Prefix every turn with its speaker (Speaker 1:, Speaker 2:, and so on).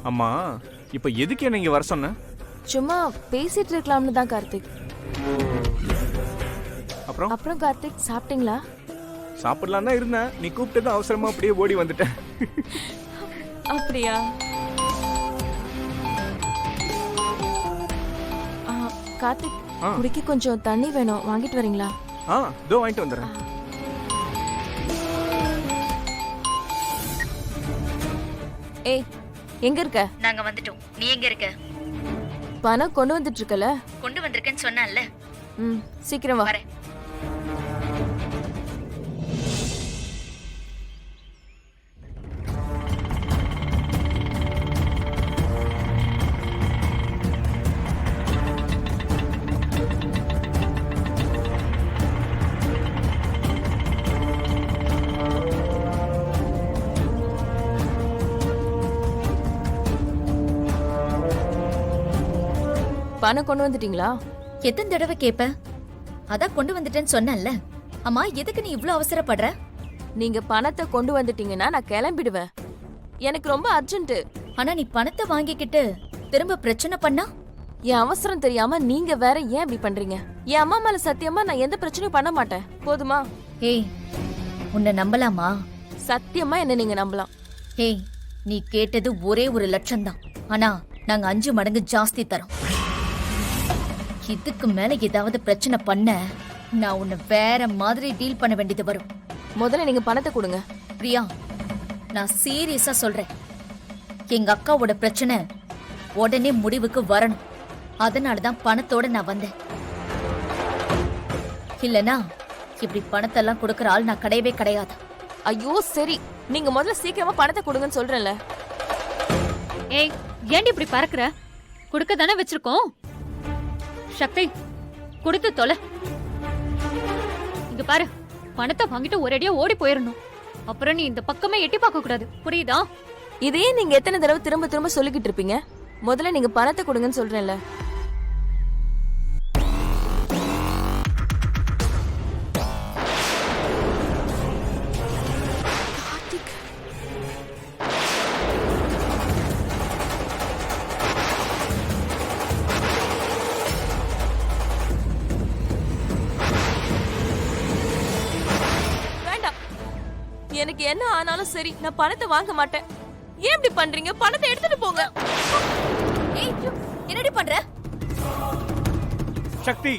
Speaker 1: அம்மா இப்ப எதுக்கு என்ன இங்க வர சொன்ன?
Speaker 2: சும்மா பேசிட்டு இருக்கலாம்னு தான் கார்த்திக். அப்புறம் கார்த்திக் சாப்பிட்டீங்களா?
Speaker 1: சாப்பிடலாம் தான் இருந்தேன், நீ கூப்பிட்டது அவசரமா அப்படியே ஓடி வந்துட்டேன்.
Speaker 2: அப்படியா? கார்த்திக், குடிக்க கொஞ்சம் தண்ணி வேணும், வாங்கிட்டு வரீங்களா?
Speaker 1: இதோ வாங்கிட்டு வந்துடுறேன்.
Speaker 2: ஏய், எங்க இருக்க?
Speaker 3: நாங்க வந்துட்டோம். நீ எங்க இருக்க?
Speaker 2: பணம் கொண்டு வந்துட்டு இருக்கல?
Speaker 3: கொண்டு வந்திருக்கேன்னு சொன்னேன்ல.
Speaker 2: சீக்கிரம் வா.
Speaker 3: வரேன்.
Speaker 2: பணம் கொண்டு வந்துட்டீங்களா?
Speaker 3: எத்தனை தடவை கேப்ப? அதான் கொண்டு வந்துட்டேன்னு சொன்னேன்ல. அம்மா, எதுக்கு நீ இவ்ளோ அவசரப்படுற?
Speaker 2: நீங்க பணத்தை கொண்டு வந்துட்டீங்கன்னா நான் கிளம்பிடுவேன். எனக்கு ரொம்ப அர்ஜென்ட்.
Speaker 3: ஆனா நீ பணத்தை வாங்கிக்கிட்டு திரும்ப பிரச்சனை பண்ணா?
Speaker 2: என் அவசரம் தெரியாம நீங்க வேற ஏன் இப்படி பண்றீங்க? என் அம்மா மேல சத்தியமா நான் எந்த பிரச்சனையும் பண்ண மாட்டேன், போதுமா?
Speaker 3: ஏய், உன்னை நம்பலாமா?
Speaker 2: சத்தியமா என்ன நீங்க நம்பலாம்.
Speaker 3: ஏய், நீ கேட்டது ஒரே 1,00,000 தான். ஆனா நாங்க 5 மடங்கு ஜாஸ்தி தரோம். இதுக்கு மேல ஏதாவது பிரச்சனை பண்ண நான் உன்னை வேற மாதிரி டீல் பண்ண வேண்டியது வரும்.
Speaker 2: முதல்ல நீங்க பணத்தை கொடுங்க.
Speaker 3: பிரியா, நான் சீரியஸா சொல்றேன். எங்க அக்காவோட பிரச்சனை உடனே முடிவுக்கு வரணும். அதனாலதான் பணத்தோட நான் வந்தேன். இல்லனா இப்படி பணத்தெல்லாம் கொடுக்கற ஆள் நான் கிடையவே கிடையாது.
Speaker 2: ஐயோ சரி, நீங்க முதல்ல சீக்கிரமா பணத்தை கொடுங்கன்னு சொல்றேன்ல.
Speaker 4: ஏய், ஏன்டி இப்படி பறக்குற? கொடுக்க தானே வச்சிருக்கோம். சக்தி, கொடுத்து தொலை. இங்க பாரு, பணத்தை வாங்கிட்டு ஒரேடியா ஓடி போயிடணும். அப்புறம் நீ இந்த பக்கமே எட்டி பார்க்க கூடாது, புரியுதா?
Speaker 2: இதே நீங்க எத்தனை தடவை திரும்ப திரும்ப சொல்லிக்கிட்டு இருப்பீங்க? முதல்ல நீங்க பணத்தை கொடுங்கன்னு சொல்றேன்ல. எனக்கு என்ன ஆனாலும் சரி, நான் பணத்தை வாங்க மாட்டேன். ஏன் இப்படி பண்றீங்க? பணத்தை எடுத்துட்டு போங்க.
Speaker 3: ஏய், என்னடி பண்ற?
Speaker 1: சக்தி,